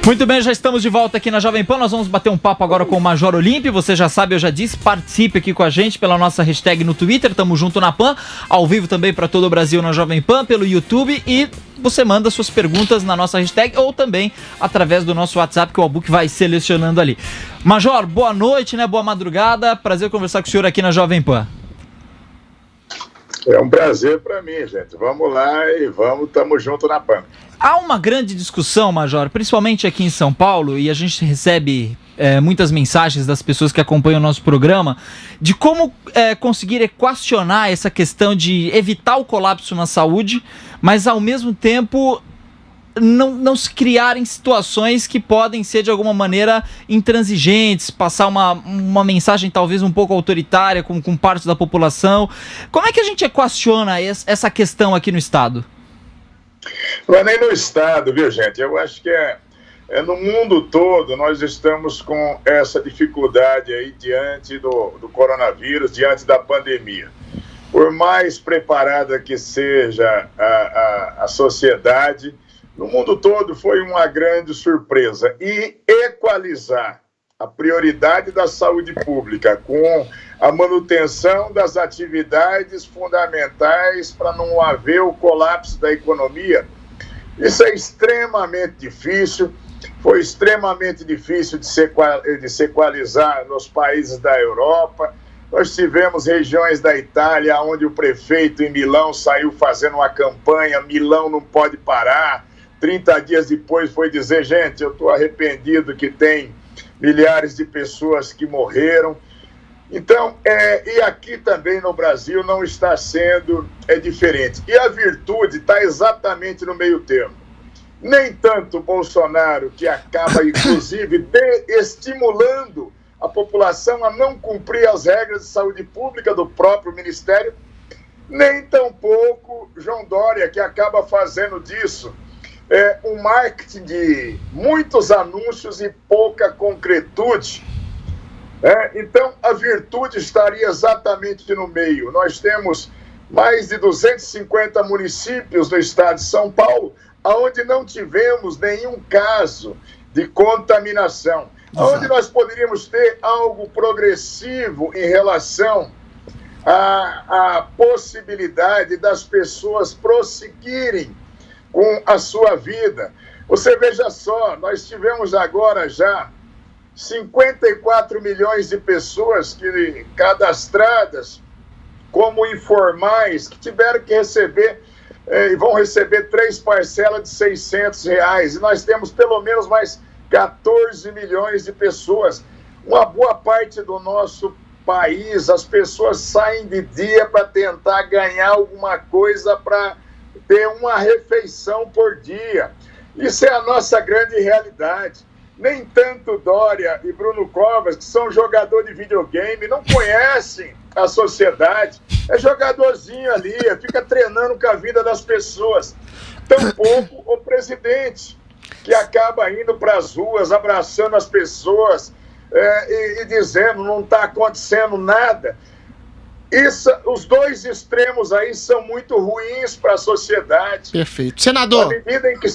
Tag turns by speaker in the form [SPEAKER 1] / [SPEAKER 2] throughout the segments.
[SPEAKER 1] Muito bem, já estamos de volta aqui na Jovem Pan. Nós vamos bater um papo agora com o Major Olímpio. Você já sabe, eu já disse, participe aqui com a gente pela nossa hashtag no Twitter, tamo junto na Pan, ao vivo também para todo o Brasil na Jovem Pan, pelo YouTube, e você manda suas perguntas na nossa hashtag ou também através do nosso WhatsApp, que o Albuque vai selecionando ali. Major, boa noite, né? Boa madrugada. Prazer conversar com o senhor aqui na Jovem Pan.
[SPEAKER 2] É um prazer para mim, gente. Vamos lá e tamo junto na Pan.
[SPEAKER 1] Há uma grande discussão, Major, principalmente aqui em São Paulo, e a gente recebe muitas mensagens das pessoas que acompanham o nosso programa, de como conseguir equacionar essa questão de evitar o colapso na saúde, mas ao mesmo tempo não se criarem situações que podem ser de alguma maneira intransigentes, passar uma mensagem talvez um pouco autoritária com parte da população. Como é que a gente equaciona essa questão aqui no Estado?
[SPEAKER 2] Não é nem no Estado, viu, gente? Eu acho que no mundo todo nós estamos com essa dificuldade aí diante do coronavírus, diante da pandemia. Por mais preparada que seja a sociedade, no mundo todo foi uma grande surpresa. E equalizar a prioridade da saúde pública com a manutenção das atividades fundamentais para não haver o colapso da economia, isso é extremamente difícil. Foi extremamente difícil de se equalizar nos países da Europa. Nós tivemos regiões da Itália onde o prefeito em Milão saiu fazendo uma campanha, Milão não pode parar. 30 dias depois foi dizer, gente, eu estou arrependido que tem milhares de pessoas que morreram. Então, e aqui também no Brasil não está sendo diferente. E a virtude está exatamente no meio termo. Nem tanto o Bolsonaro, que acaba, inclusive, estimulando a população a não cumprir as regras de saúde pública do próprio Ministério, nem tampouco João Dória, que acaba fazendo disso um marketing de muitos anúncios e pouca concretude. Então, a virtude estaria exatamente no meio. Nós temos mais de 250 municípios no estado de São Paulo, onde não tivemos nenhum caso de contaminação, onde nós poderíamos ter algo progressivo em relação à possibilidade das pessoas prosseguirem com a sua vida. Você veja só, nós tivemos agora já 54 milhões de pessoas cadastradas como informais, que tiveram que receber e vão receber 3 parcelas de R$600. E nós temos pelo menos mais 14 milhões de pessoas. Uma boa parte do nosso país, as pessoas saem de dia para tentar ganhar alguma coisa para ter uma refeição por dia. Isso é a nossa grande realidade. Nem tanto Dória e Bruno Covas, que são jogadores de videogame, não conhecem a sociedade. É jogadorzinho ali, fica treinando com a vida das pessoas. Tampouco o presidente, que acaba indo para as ruas, abraçando as pessoas e dizendo não está acontecendo nada. Os dois extremos aí são muito ruins para a sociedade.
[SPEAKER 3] Perfeito. Senador.
[SPEAKER 2] À medida em que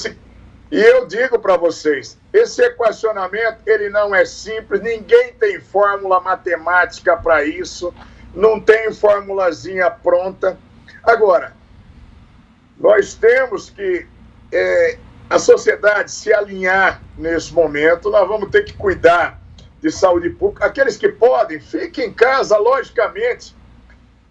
[SPEAKER 2] E eu digo para vocês, esse equacionamento, ele não é simples, ninguém tem fórmula matemática para isso, não tem formulazinha pronta. Agora, nós temos que a sociedade se alinhar nesse momento, nós vamos ter que cuidar de saúde pública. Aqueles que podem, fiquem em casa, logicamente.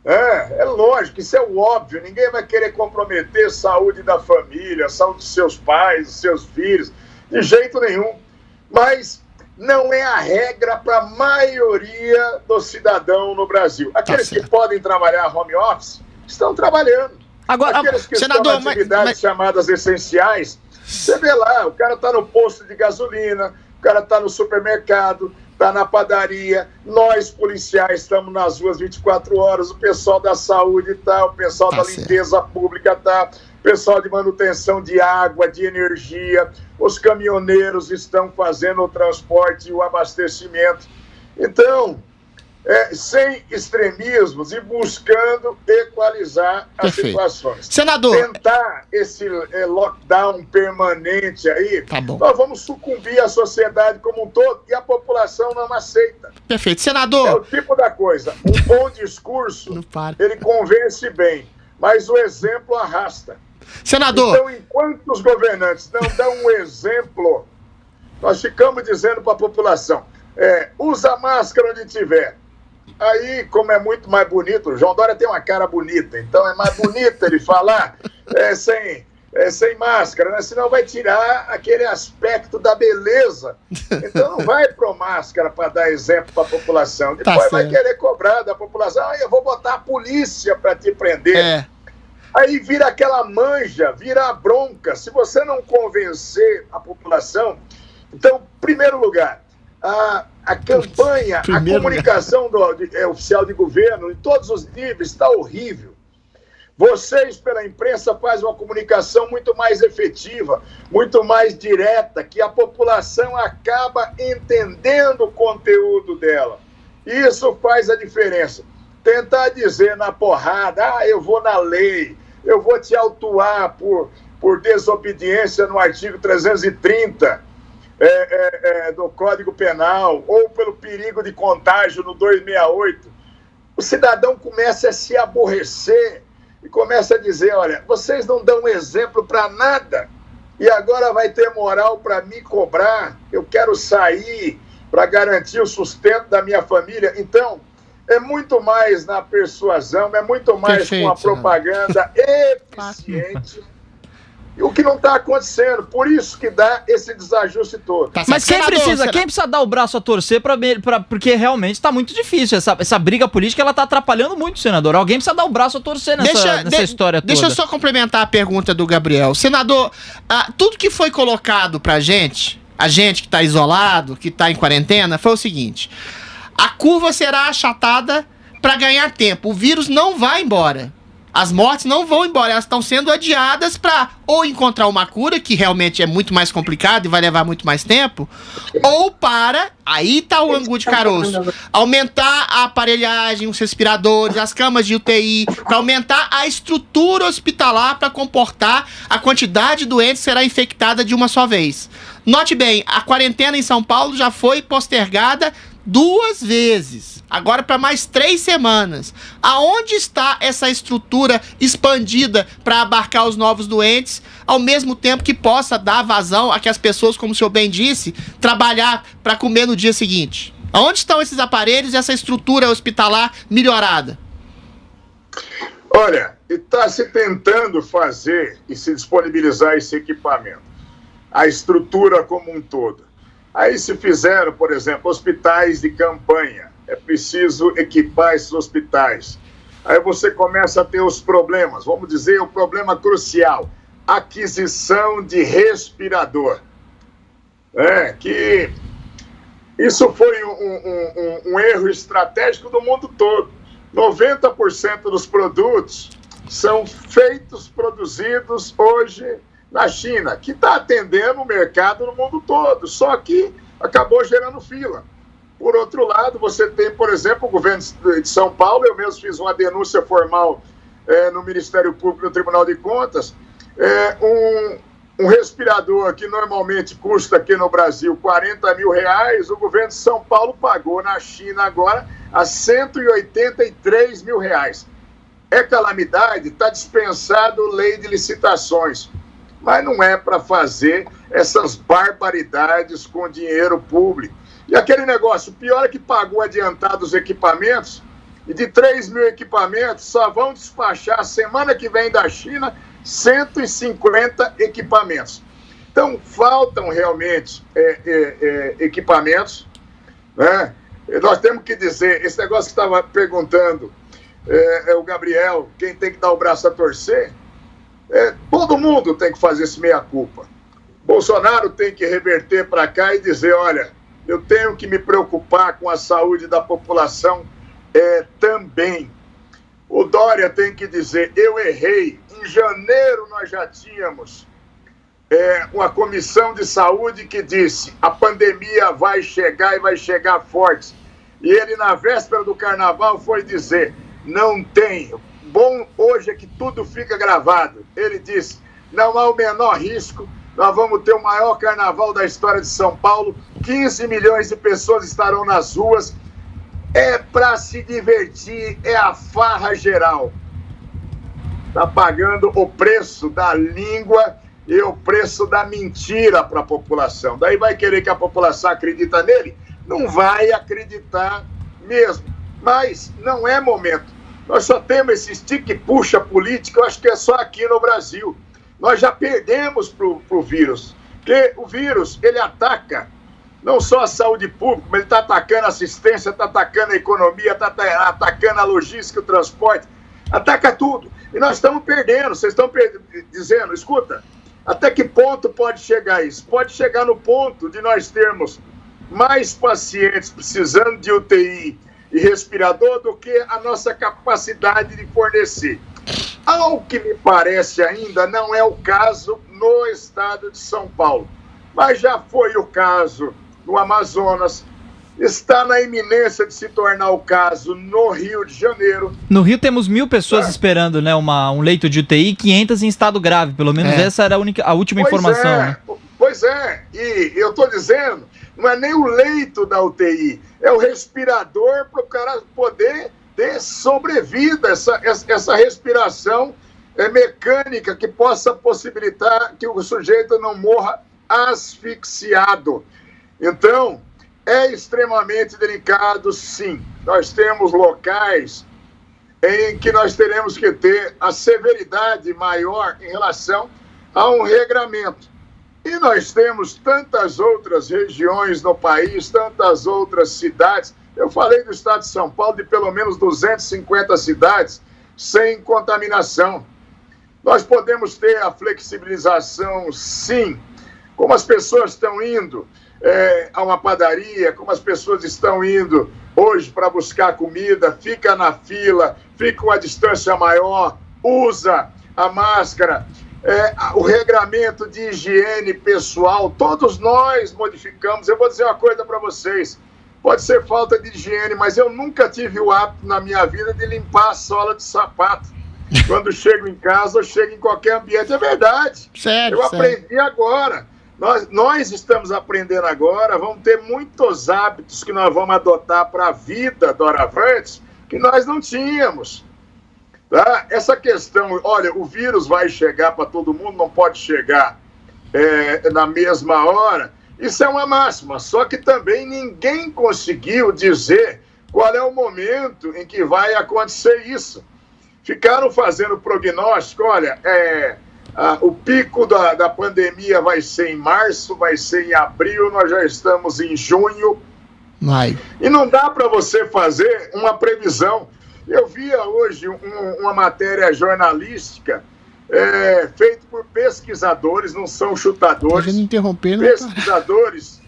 [SPEAKER 2] É lógico, isso é o óbvio, ninguém vai querer comprometer a saúde da família, a saúde dos seus pais, dos seus filhos, de jeito nenhum. Mas não é a regra para a maioria do cidadão no Brasil. Aqueles que podem trabalhar home office, estão trabalhando.
[SPEAKER 1] Agora,
[SPEAKER 2] aqueles que
[SPEAKER 3] senador,
[SPEAKER 2] estão em atividades chamadas essenciais, você vê lá, o cara está no posto de gasolina, o cara está no supermercado, está na padaria, nós policiais estamos nas ruas 24 horas, o pessoal da saúde está, o pessoal da limpeza pública está, o pessoal de manutenção de água, de energia, os caminhoneiros estão fazendo o transporte e o abastecimento. Então, sem extremismos e buscando equalizar as situações.
[SPEAKER 3] Senador,
[SPEAKER 2] tentar esse lockdown permanente aí,
[SPEAKER 3] tá bom,
[SPEAKER 2] nós vamos sucumbir à sociedade como um todo e a população não aceita.
[SPEAKER 3] Perfeito. Senador...
[SPEAKER 2] É o tipo da coisa. Um bom discurso, ele convence bem, mas o exemplo arrasta.
[SPEAKER 3] Senador...
[SPEAKER 2] Então, enquanto os governantes não dão um exemplo, nós ficamos dizendo para a população, usa máscara onde tiver. Aí, como é muito mais bonito, o João Dória tem uma cara bonita, então é mais bonito ele falar sem máscara, né? Senão vai tirar aquele aspecto da beleza. Então não vai pro máscara para dar exemplo para a população. Depois vai querer cobrar da população, eu vou botar a polícia para te prender. Aí vira aquela manja, vira a bronca. Se você não convencer a população... Então, em primeiro lugar, a campanha, a comunicação oficial de governo, em todos os níveis, está horrível. Vocês, pela imprensa, fazem uma comunicação muito mais efetiva, muito mais direta, que a população acaba entendendo o conteúdo dela. Isso faz a diferença. Tentar dizer na porrada, eu vou na lei, eu vou te autuar por desobediência no artigo 330, do Código Penal, ou pelo perigo de contágio no 268, o cidadão começa a se aborrecer e começa a dizer, olha, vocês não dão exemplo para nada e agora vai ter moral para me cobrar, eu quero sair para garantir o sustento da minha família. Então, é muito mais na persuasão, é muito mais com a propaganda eficiente. O que não está acontecendo, por isso que dá esse desajuste todo.
[SPEAKER 1] Mas quem precisa dar o braço a torcer porque realmente está muito difícil. Essa briga política, ela está atrapalhando muito, senador. Alguém precisa dar o braço a torcer nessa história toda.
[SPEAKER 3] Deixa eu só complementar a pergunta do Gabriel. Senador, tudo que foi colocado pra gente, a gente que está isolado, que está em quarentena, foi o seguinte: a curva será achatada para ganhar tempo. O vírus não vai embora. As mortes não vão embora, elas estão sendo adiadas para ou encontrar uma cura, que realmente é muito mais complicado e vai levar muito mais tempo, ou para, aí tá o angu de caroço, aumentar a aparelhagem, os respiradores, as camas de UTI, para aumentar a estrutura hospitalar para comportar a quantidade de doentes que será infectada de uma só vez. Note bem, a quarentena em São Paulo já foi postergada 2 vezes, agora para mais 3 semanas. Aonde está essa estrutura expandida para abarcar os novos doentes, ao mesmo tempo que possa dar vazão a que as pessoas, como o senhor bem disse, trabalhar para comer no dia seguinte? Aonde estão esses aparelhos e essa estrutura hospitalar melhorada?
[SPEAKER 2] Olha, está se tentando fazer e se disponibilizar esse equipamento, a estrutura como um todo. Aí se fizeram, por exemplo, hospitais de campanha. É preciso equipar esses hospitais. Aí você começa a ter os problemas, vamos dizer, o problema crucial, aquisição de respirador. Que isso foi um erro estratégico do mundo todo. 90% dos produtos são produzidos hoje na China, que está atendendo o mercado no mundo todo, só que acabou gerando fila. Por outro lado, você tem, por exemplo, o governo de São Paulo, eu mesmo fiz uma denúncia formal no Ministério Público, no Tribunal de Contas, um respirador que normalmente custa aqui no Brasil R$40 mil, o governo de São Paulo pagou na China agora a R$183 mil. É calamidade, está dispensado lei de licitações. Mas não é para fazer essas barbaridades com dinheiro público. E aquele negócio, pior é que pagou adiantado os equipamentos, e de 3 mil equipamentos, só vão despachar semana que vem da China 150 equipamentos. Então, faltam realmente equipamentos, né? Nós temos que dizer, esse negócio que estava perguntando, o Gabriel, quem tem que dar o braço a torcer, todo mundo tem que fazer esse meia-culpa. Bolsonaro tem que reverter para cá e dizer, olha, eu tenho que me preocupar com a saúde da população também. O Dória tem que dizer, eu errei. Em janeiro nós já tínhamos uma comissão de saúde que disse, a pandemia vai chegar e vai chegar forte. E ele, na véspera do carnaval, foi dizer: não tem. Bom hoje é que tudo fica gravado. Ele disse: não há o menor risco, nós vamos ter o maior carnaval da história de São Paulo, 15 milhões de pessoas estarão nas ruas, é para se divertir, é a farra geral. Está pagando o preço da língua e o preço da mentira para a população. Daí vai querer que a população acredite nele? Não vai acreditar mesmo. Mas não é momento. Nós só temos esse estique-puxa político, eu acho que é só aqui no Brasil. Nós já perdemos para o vírus, porque o vírus, ele ataca não só a saúde pública, mas ele está atacando a assistência, está atacando a economia, está atacando a logística, o transporte, ataca tudo. E nós estamos perdendo, vocês estão dizendo, escuta, até que ponto pode chegar isso? Pode chegar no ponto de nós termos mais pacientes precisando de UTI e respirador do que a nossa capacidade de fornecer. Ao que me parece ainda, não é o caso no estado de São Paulo, mas já foi o caso no Amazonas, está na iminência de se tornar o caso no Rio de Janeiro.
[SPEAKER 1] No Rio temos 1.000 pessoas esperando, né, um leito de UTI, 500 em estado grave, pelo menos essa era a última informação. Né?
[SPEAKER 2] Pois é, e eu estou dizendo, não é nem o leito da UTI, é o respirador para o cara poder ter sobrevida, essa respiração mecânica que possa possibilitar que o sujeito não morra asfixiado. Então, é extremamente delicado, sim. Nós temos locais em que nós teremos que ter a severidade maior em relação a um regramento. E nós temos tantas outras regiões no país, tantas outras cidades. Eu falei do estado de São Paulo, de pelo menos 250 cidades sem contaminação. Nós podemos ter a flexibilização, sim. Como as pessoas estão indo a uma padaria, como as pessoas estão indo hoje para buscar comida, fica na fila, fica uma distância maior, usa a máscara, o regramento de higiene pessoal, todos nós modificamos. Eu vou dizer uma coisa para vocês, pode ser falta de higiene, mas eu nunca tive o hábito na minha vida de limpar a sola de sapato. Quando chego em casa, eu chego em qualquer ambiente, é verdade.
[SPEAKER 3] Sério,
[SPEAKER 2] eu aprendi agora. Nós estamos aprendendo agora, vamos ter muitos hábitos que nós vamos adotar para a vida doravante que nós não tínhamos. Tá? Essa questão, olha, o vírus vai chegar para todo mundo, não pode chegar na mesma hora, isso é uma máxima, só que também ninguém conseguiu dizer qual é o momento em que vai acontecer isso. Ficaram fazendo prognóstico, olha, o pico da pandemia vai ser em março, vai ser em abril, nós já estamos em junho. E não dá para você fazer uma previsão. Eu via hoje uma matéria jornalística feita por pesquisadores, não são chutadores, pesquisadores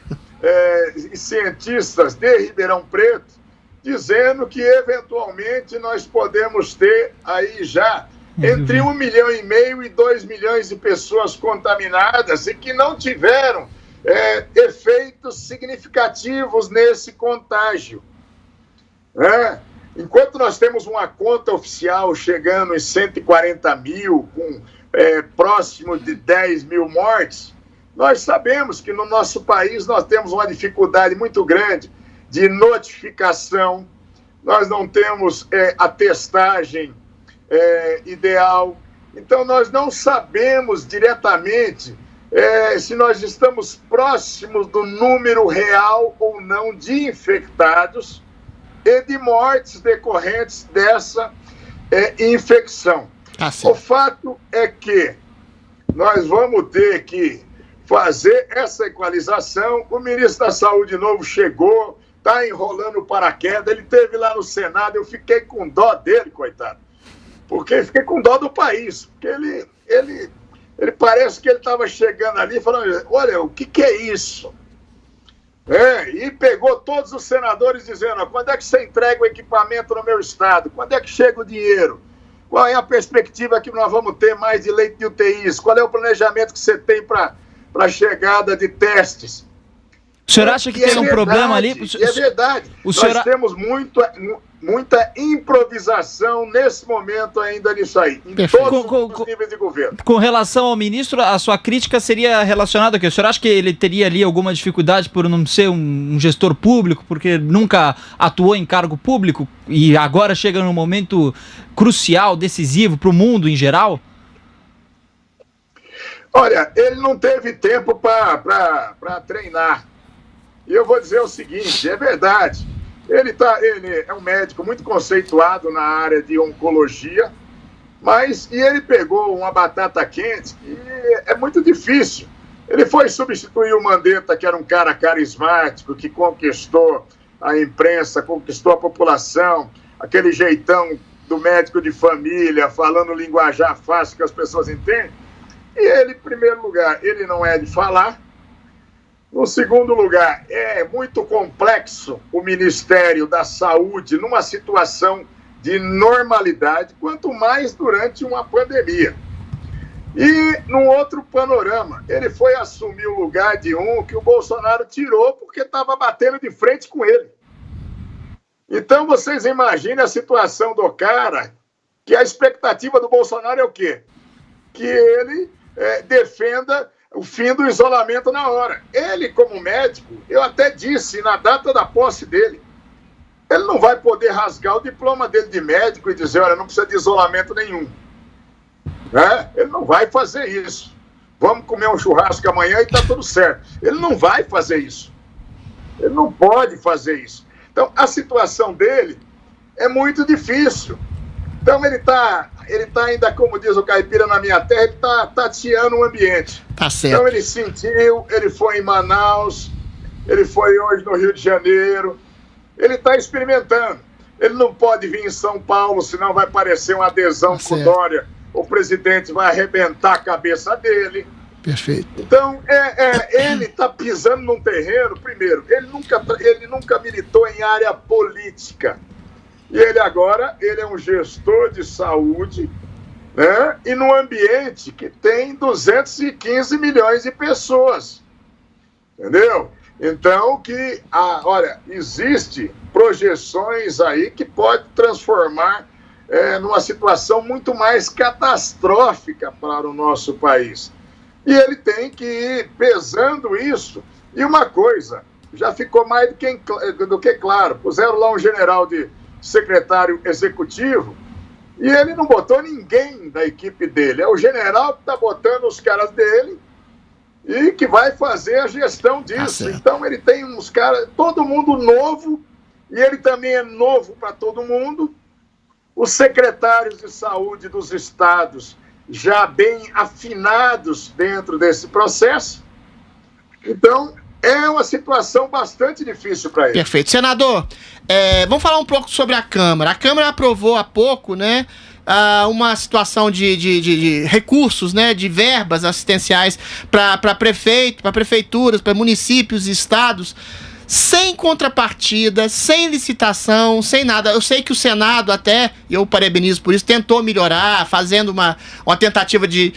[SPEAKER 2] e cientistas de Ribeirão Preto, dizendo que eventualmente nós podemos ter aí já entre 1,5 milhão e 2 milhões de pessoas contaminadas e que não tiveram efeitos significativos nesse contágio. Enquanto nós temos uma conta oficial chegando em 140 mil, com próximo de 10 mil mortes, nós sabemos que no nosso país nós temos uma dificuldade muito grande de notificação, nós não temos a testagem ideal. Então, nós não sabemos diretamente se nós estamos próximos do número real ou não de infectados e de mortes decorrentes dessa infecção. O fato é que nós vamos ter que fazer essa equalização. O ministro da Saúde novo chegou, está enrolando o paraquedas, ele esteve lá no Senado, eu fiquei com dó dele, coitado. Porque fiquei com dó do país, porque ele parece que ele estava chegando ali falando, olha, o que é isso? E pegou todos os senadores dizendo, quando é que você entrega o equipamento no meu estado? Quando é que chega o dinheiro? Qual é a perspectiva que nós vamos ter mais de leite de UTIs? Qual é o planejamento que você tem para a chegada de testes?
[SPEAKER 1] O senhor acha que tem um problema ali?
[SPEAKER 2] É verdade. Nós temos muita improvisação nesse momento ainda nisso aí, em todos os níveis de governo.
[SPEAKER 1] Com relação ao ministro, a sua crítica seria relacionada a quê? O senhor acha que ele teria ali alguma dificuldade por não ser um gestor público, porque nunca atuou em cargo público e agora chega num momento crucial, decisivo para o mundo em geral?
[SPEAKER 2] Olha, ele não teve tempo para treinar. E eu vou dizer o seguinte, é verdade, ele é um médico muito conceituado na área de oncologia, mas ele pegou uma batata quente e é muito difícil. Ele foi substituir o Mandetta, que era um cara carismático, que conquistou a imprensa, conquistou a população, aquele jeitão do médico de família, falando linguajar fácil que as pessoas entendem. E ele, em primeiro lugar, ele não é de falar. No segundo lugar, é muito complexo o Ministério da Saúde numa situação de normalidade, quanto mais durante uma pandemia. E, num outro panorama, ele foi assumir o lugar de um que o Bolsonaro tirou porque estava batendo de frente com ele. Então, vocês imaginem a situação do cara, que a expectativa do Bolsonaro é o quê? Que ele defenda o fim do isolamento na hora. Ele, como médico, eu até disse na data da posse dele, ele não vai poder rasgar o diploma dele de médico e dizer, olha, não precisa de isolamento nenhum. Ele não vai fazer isso. Vamos comer um churrasco amanhã e está tudo certo. Ele não vai fazer isso. Ele não pode fazer isso. Então, a situação dele é muito difícil. Então, ele tá ainda, como diz o caipira na minha terra, ele está tateando o ambiente.
[SPEAKER 3] Tá certo.
[SPEAKER 2] Então, ele sentiu, ele foi em Manaus, ele foi hoje no Rio de Janeiro, ele está experimentando. Ele não pode vir em São Paulo, senão vai parecer uma adesão com o Dória. O presidente vai arrebentar a cabeça dele.
[SPEAKER 3] Perfeito.
[SPEAKER 2] Então, ele está pisando num terreno, primeiro, ele nunca militou em área política. E ele agora, ele é um gestor de saúde, né? E num ambiente que tem 215 milhões de pessoas. Entendeu? Então, olha, existe projeções aí que pode transformar numa situação muito mais catastrófica para o nosso país. E ele tem que ir pesando isso. E uma coisa, já ficou mais do que claro, puseram lá um general de secretário executivo e ele não botou ninguém da equipe dele. É o general que está botando os caras dele e que vai fazer a gestão disso. Então ele tem uns caras, todo mundo novo, e ele também é novo para todo mundo. Os secretários de saúde dos estados já bem afinados dentro desse processo. Então, é uma situação bastante difícil para ele.
[SPEAKER 3] Perfeito. Senador, vamos falar um pouco sobre a Câmara. A Câmara aprovou há pouco, né, uma situação de recursos, né, de verbas assistenciais para prefeituras, para municípios e estados, sem contrapartida, sem licitação, sem nada. Eu sei que o Senado até, e eu parabenizo por isso, tentou melhorar, fazendo uma tentativa de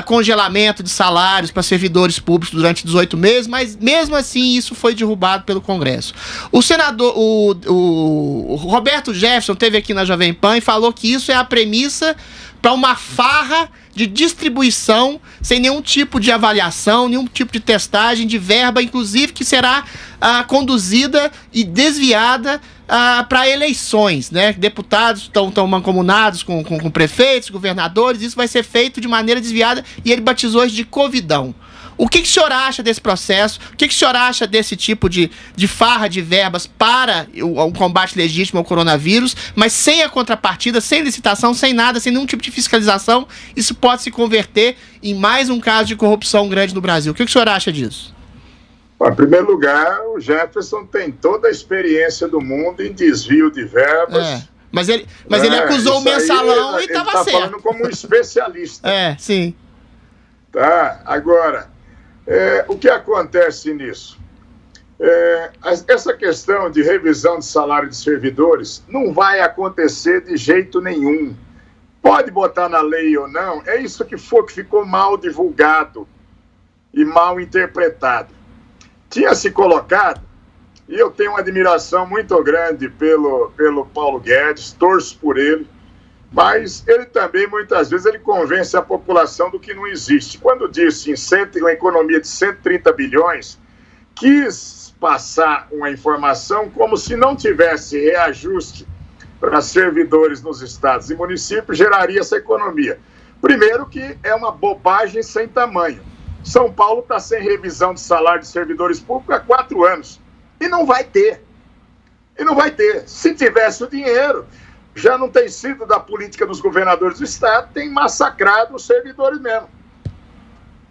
[SPEAKER 3] congelamento de salários para servidores públicos durante 18 meses, mas mesmo assim isso foi derrubado pelo Congresso. O senador, o Roberto Jefferson esteve aqui na Jovem Pan e falou que isso é a premissa para uma farra de distribuição sem nenhum tipo de avaliação, nenhum tipo de testagem, de verba, inclusive que será conduzida e desviada para eleições, né? Deputados estão mancomunados com prefeitos, governadores, isso vai ser feito de maneira desviada e ele batizou isso de covidão. O que o senhor acha desse processo? O que o senhor acha desse tipo de farra de verbas para o combate legítimo ao coronavírus, mas sem a contrapartida, sem licitação, sem nada, sem nenhum tipo de fiscalização? Isso pode se converter em mais um caso de corrupção grande no Brasil. O que o senhor acha disso?
[SPEAKER 2] Bom, em primeiro lugar, o Jefferson tem toda a experiência do mundo em desvio de verbas.
[SPEAKER 3] Mas ele acusou o mensalão e estava certo.
[SPEAKER 2] Ele está falando como um especialista.
[SPEAKER 3] Sim.
[SPEAKER 2] Tá, agora... o que acontece nisso? Essa questão de revisão de salário de servidores não vai acontecer de jeito nenhum. Pode botar na lei ou não, é isso que ficou mal divulgado e mal interpretado. tinha se colocado, e eu tenho uma admiração muito grande pelo Paulo Guedes, torço por ele, mas ele também, muitas vezes, ele convence a população do que não existe. Quando disse uma economia de 130 bilhões, quis passar uma informação como se não tivesse reajuste para servidores nos estados e municípios, geraria essa economia. Primeiro que é uma bobagem sem tamanho. São Paulo está sem revisão de salário de servidores públicos há 4 anos. E não vai ter. E não vai ter. Se tivesse o dinheiro, já não tem sido da política dos governadores do estado, tem massacrado os servidores mesmo.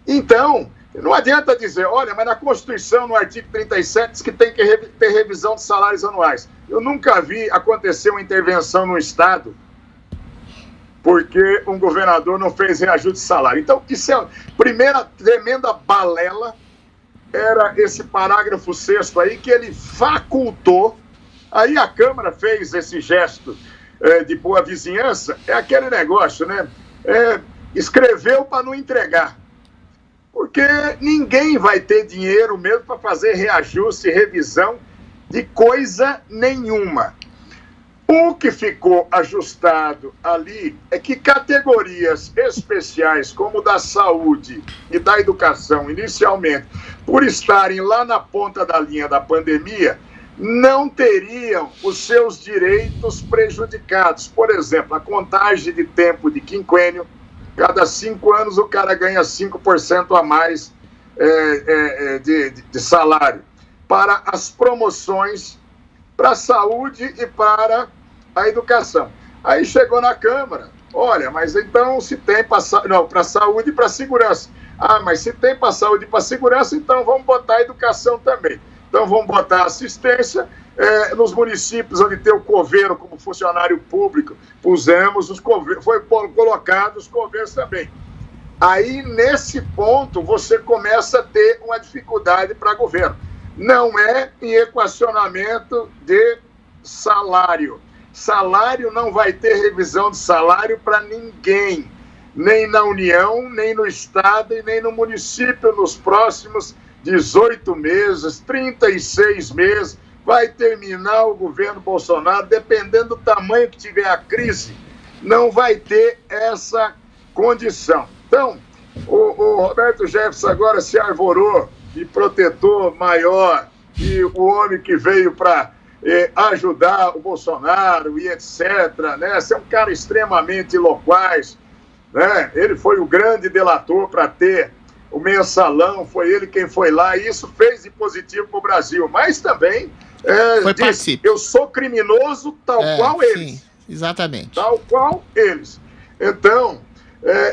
[SPEAKER 2] Então, não adianta dizer, olha, mas na Constituição, no artigo 37, diz que tem que ter revisão de salários anuais. Eu nunca vi acontecer uma intervenção no estado porque um governador não fez reajuste de salário. Então, isso é a primeira tremenda balela, era esse parágrafo 6º aí, que ele facultou, aí a Câmara fez esse gesto de boa vizinhança, é aquele negócio, né? Escreveu para não entregar. Porque ninguém vai ter dinheiro mesmo para fazer reajuste e revisão de coisa nenhuma. O que ficou ajustado ali é que categorias especiais, como da saúde e da educação, inicialmente, por estarem lá na ponta da linha da pandemia, não teriam os seus direitos prejudicados. Por exemplo, a contagem de tempo de quinquênio, cada 5 anos o cara ganha 5% a mais de salário. Para as promoções, para a saúde e para a educação. Aí chegou na Câmara, olha, mas então se tem para a saúde e para a segurança. Ah, mas se tem para a saúde e para a segurança, então vamos botar a educação também. Então vamos botar assistência nos municípios onde tem o coveiro como funcionário público, pusemos os coveiros, foi colocado os coveiros também. Aí, nesse ponto, você começa a ter uma dificuldade para governo. Não é em equacionamento de salário. Salário não vai ter revisão de salário para ninguém, nem na União, nem no Estado e nem no município nos próximos 18 meses, 36 meses. Vai terminar o governo Bolsonaro, dependendo do tamanho que tiver a crise, não vai ter essa condição. Então, o Roberto Jefferson agora se arvorou de protetor maior, e o homem que veio para ajudar o Bolsonaro e etc., né? Você é um cara extremamente loquaz, né? Ele foi o grande delator para ter o mensalão, foi ele quem foi lá, e isso fez de positivo para o Brasil, mas também disse, eu sou criminoso tal qual eles.
[SPEAKER 3] Sim, exatamente.
[SPEAKER 2] Tal qual eles. Então,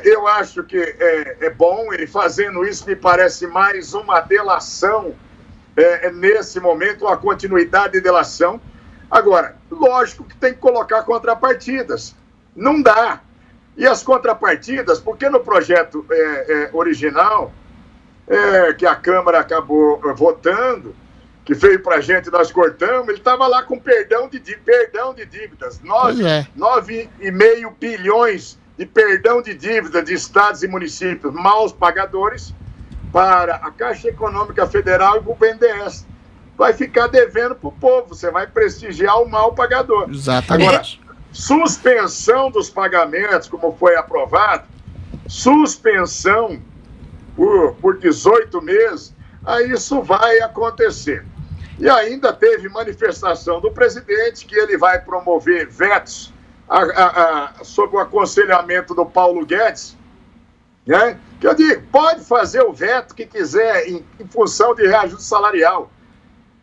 [SPEAKER 2] eu acho que é bom ele fazendo isso, me parece mais uma delação nesse momento, uma continuidade de delação. Agora, lógico que tem que colocar contrapartidas. Não dá. E as contrapartidas, porque no projeto original, que a Câmara acabou votando, que veio para a gente, nós cortamos, ele estava lá com perdão de dívidas. 9,5 bilhões de perdão de dívida de estados e municípios, maus pagadores, para a Caixa Econômica Federal e para o BNDES. Vai ficar devendo para o povo, você vai prestigiar o mau pagador.
[SPEAKER 3] Exatamente.
[SPEAKER 2] Agora, suspensão dos pagamentos, como foi aprovado, suspensão por 18 meses, aí isso vai acontecer. E ainda teve manifestação do presidente que ele vai promover vetos sob o aconselhamento do Paulo Guedes, né? Que eu digo, pode fazer o veto que quiser em função de reajuste salarial.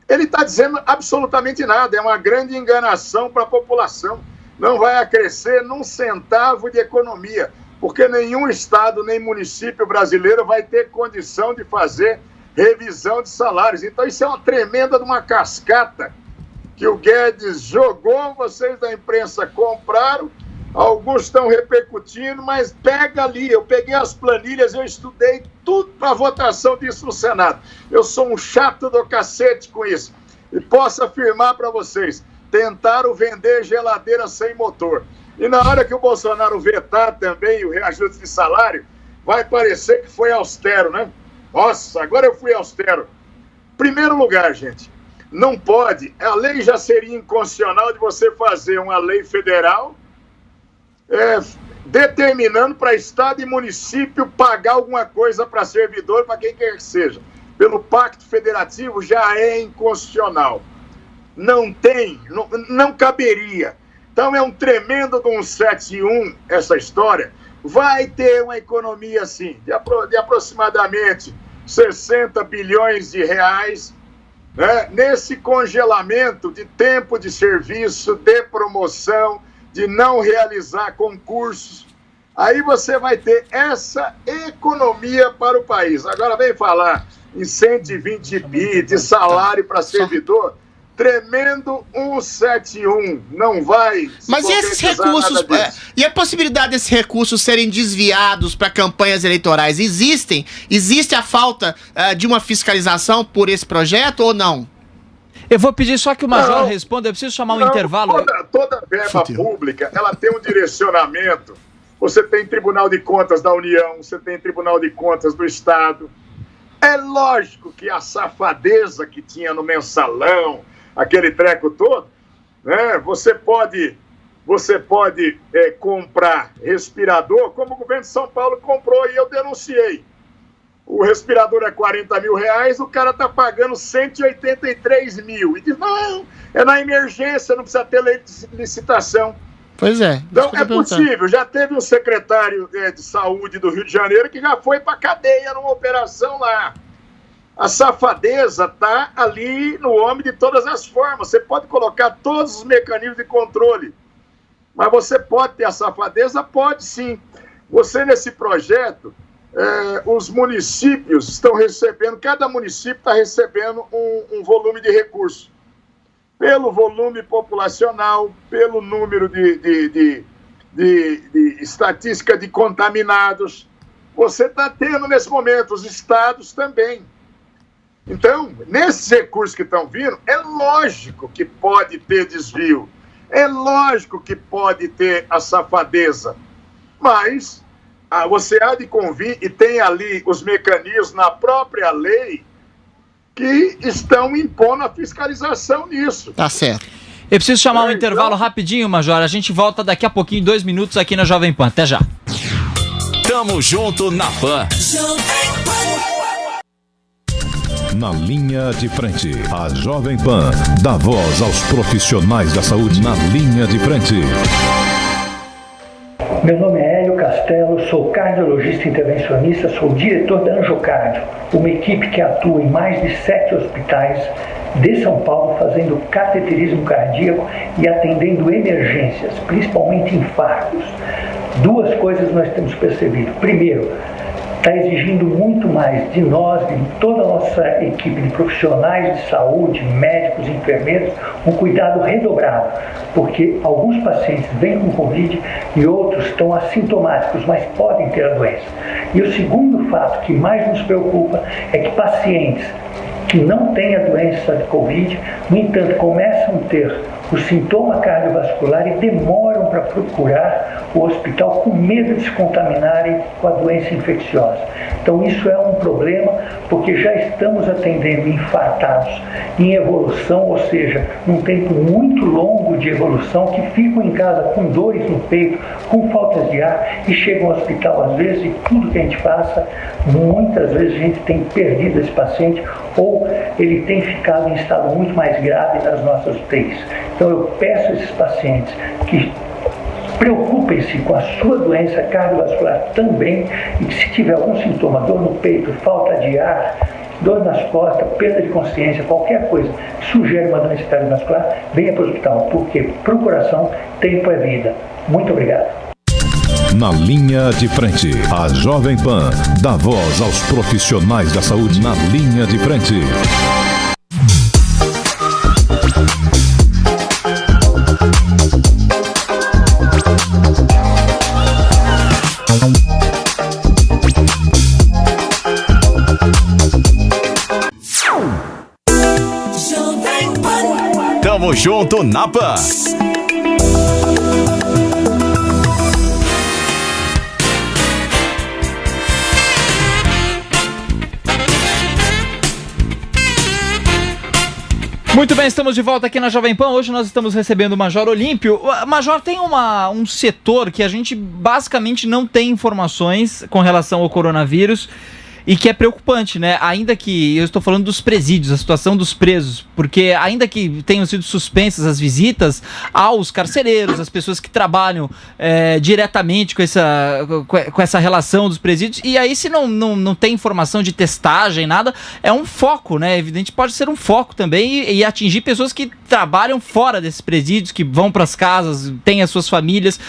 [SPEAKER 2] Ele está dizendo absolutamente nada, é uma grande enganação para a população. Não vai acrescer num centavo de economia, porque nenhum estado nem município brasileiro vai ter condição de fazer revisão de salários. Então isso é uma tremenda de uma cascata que o Guedes jogou, vocês da imprensa compraram, alguns estão repercutindo, mas pega ali, eu peguei as planilhas, eu estudei tudo para votação disso no Senado. Eu sou um chato do cacete com isso. E posso afirmar para vocês, tentaram vender geladeira sem motor. E na hora que o Bolsonaro vetar também o reajuste de salário, vai parecer que foi austero, né? Nossa, agora eu fui austero. Primeiro lugar, gente, não pode, a lei já seria inconstitucional de você fazer uma lei federal determinando para Estado e município pagar alguma coisa para servidor, para quem quer que seja. Pelo Pacto Federativo já é inconstitucional. Não tem, não caberia. Então é um tremendo de um 7-1 essa história. Vai ter uma economia assim, de aproximadamente 60 bilhões de reais, né, nesse congelamento de tempo de serviço, de promoção, de não realizar concursos. Aí você vai ter essa economia para o país. Agora vem falar em 120 bi de salário para servidor, tremendo 171, não vai.
[SPEAKER 3] Mas e esses recursos, e a possibilidade desses recursos serem desviados para campanhas eleitorais, existe a falta de uma fiscalização por esse projeto ou não?
[SPEAKER 1] Eu vou pedir só que o Major responda, eu preciso chamar um intervalo.
[SPEAKER 2] Toda verba pública, ela tem um direcionamento. Você tem Tribunal de Contas da União, você tem Tribunal de Contas do Estado. É lógico que a safadeza que tinha no mensalão, aquele treco todo, né? Você pode comprar respirador, como o governo de São Paulo comprou e eu denunciei. O respirador é 40 mil reais, o cara está pagando 183 mil. E diz, não, é na emergência, não precisa ter lei de licitação.
[SPEAKER 3] Pois é.
[SPEAKER 2] Então é possível. Já teve um secretário de saúde do Rio de Janeiro que já foi para a cadeia numa operação lá. A safadeza está ali no homem de todas as formas. Você pode colocar todos os mecanismos de controle, mas você pode ter a safadeza? Pode sim. Você, nesse projeto, os municípios estão recebendo, cada município está recebendo um volume de recursos. Pelo volume populacional, pelo número de estatística de contaminados. Você está tendo, nesse momento, os estados também. Então, nesses recursos que estão vindo, é lógico que pode ter desvio, é lógico que pode ter a safadeza, mas você há de convir, e tem ali os mecanismos na própria lei que estão impondo a fiscalização nisso.
[SPEAKER 3] Tá certo.
[SPEAKER 1] Eu preciso chamar um intervalo rapidinho, Major, a gente volta daqui a pouquinho, 2 minutos aqui na Jovem Pan, até já.
[SPEAKER 4] Tamo junto na Pan.
[SPEAKER 5] Na linha de frente, a Jovem Pan dá voz aos profissionais da saúde. Na linha de frente.
[SPEAKER 6] Meu nome é Hélio Castelo, sou cardiologista intervencionista, sou diretor da Anjocardio, uma equipe que atua em mais de 7 hospitais de São Paulo fazendo cateterismo cardíaco e atendendo emergências, principalmente infartos. 2 coisas nós temos percebido. Primeiro, está exigindo muito mais de nós, de toda a nossa equipe de profissionais de saúde, médicos, enfermeiros, um cuidado redobrado, porque alguns pacientes vêm com Covid e outros estão assintomáticos, mas podem ter a doença. E o segundo fato que mais nos preocupa é que pacientes que não têm a doença de Covid, no entanto, começam a ter o sintoma cardiovascular e demoram para procurar o hospital com medo de se contaminarem com a doença infecciosa. Então isso é um problema, porque já estamos atendendo infartados em evolução, ou seja, num tempo muito longo de evolução, que ficam em casa com dores no peito, com faltas de ar e chegam ao hospital às vezes, e tudo que a gente passa, muitas vezes a gente tem perdido esse paciente ou ele tem ficado em estado muito mais grave nas nossas UTIs. Então eu peço a esses pacientes que preocupem-se com a sua doença cardiovascular também, e que se tiver algum sintoma, dor no peito, falta de ar, dor nas costas, perda de consciência, qualquer coisa que sugere uma doença cardiovascular, venha para o hospital, porque pro coração, tempo é vida. Muito obrigado.
[SPEAKER 5] Na linha de frente, a Jovem Pan dá voz aos profissionais da saúde. Na linha de frente.
[SPEAKER 4] Tamo junto na Pan.
[SPEAKER 1] Muito bem, estamos de volta aqui na Jovem Pan. Hoje nós estamos recebendo o Major Olímpio. Major, tem um setor que a gente basicamente não tem informações com relação ao coronavírus e que é preocupante, né? Ainda que, eu estou falando dos presídios, a situação dos presos, porque ainda que tenham sido suspensas as visitas aos carcereiros, as pessoas que trabalham diretamente com essa relação dos presídios, e aí se não tem informação de testagem, nada, é um foco, né? Evidente, pode ser um foco também e atingir pessoas que trabalham fora desses presídios, que vão para as casas, têm as suas famílias.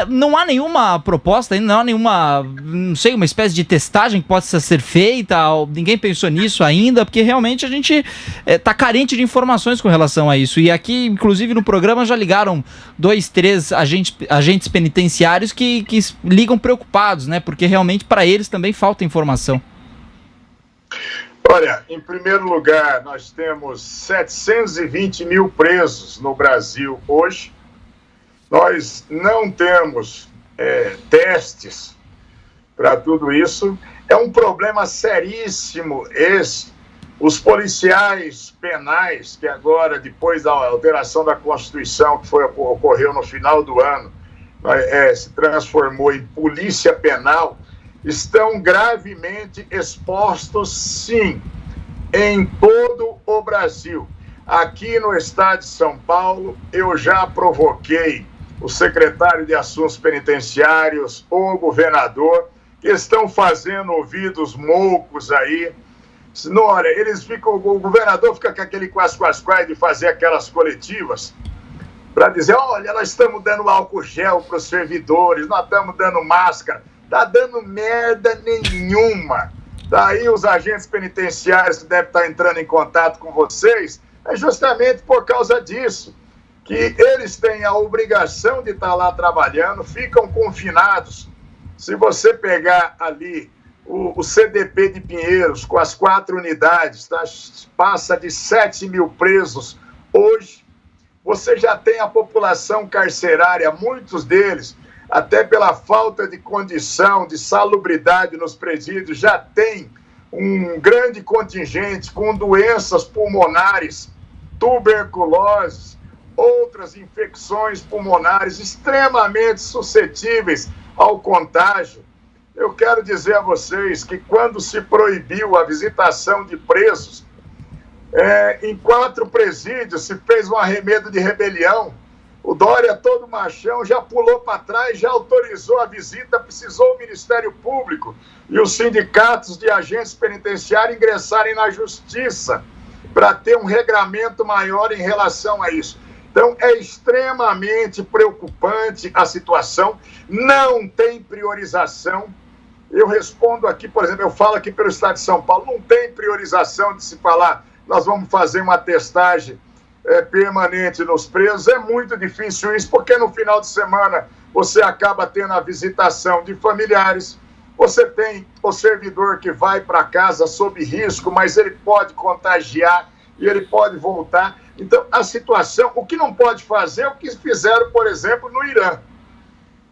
[SPEAKER 1] Não há nenhuma proposta, não há nenhuma, não sei, uma espécie de testagem que possa ser feita, ninguém pensou nisso ainda, porque realmente a gente está carente de informações com relação a isso. E aqui, inclusive, no programa já ligaram 2, 3 agentes penitenciários que ligam preocupados, né? Porque realmente para eles também falta informação.
[SPEAKER 2] Olha, em primeiro lugar, nós temos 720 mil presos no Brasil hoje. Nós não temos testes para tudo isso. É um problema seríssimo esse. Os policiais penais, que agora, depois da alteração da Constituição, que ocorreu no final do ano, se transformou em polícia penal, estão gravemente expostos, sim, em todo o Brasil. Aqui no estado de São Paulo, eu já provoquei o secretário de Assuntos Penitenciários, o governador, que estão fazendo ouvidos moucos aí. Olha, o governador fica com aquele quase de fazer aquelas coletivas para dizer, olha, nós estamos dando álcool gel para os servidores, nós estamos dando máscara. Tá dando merda nenhuma. Daí os agentes penitenciários que devem estar entrando em contato com vocês, é justamente por causa disso, que eles têm a obrigação de estar lá trabalhando, ficam confinados. Se você pegar ali o CDP de Pinheiros, com as 4 unidades, tá? Passa de 7 mil presos hoje, você já tem a população carcerária, muitos deles, até pela falta de condição, de salubridade nos presídios, já tem um grande contingente com doenças pulmonares, tuberculose, outras infecções pulmonares extremamente suscetíveis ao contágio. Eu quero dizer a vocês que quando se proibiu a visitação de presos, em 4 presídios se fez um arremedo de rebelião. O Dória, todo machão, já pulou para trás, já autorizou a visita, precisou o Ministério Público e os sindicatos de agentes penitenciários ingressarem na justiça para ter um regramento maior em relação a isso. Então, é extremamente preocupante a situação, não tem priorização. Eu respondo aqui, por exemplo, eu falo aqui pelo Estado de São Paulo, não tem priorização de se falar, nós vamos fazer uma testagem permanente nos presos. É muito difícil isso, porque no final de semana você acaba tendo a visitação de familiares, você tem o servidor que vai para casa sob risco, mas ele pode contagiar e ele pode voltar. Então, a situação, o que não pode fazer é o que fizeram, por exemplo, no Irã,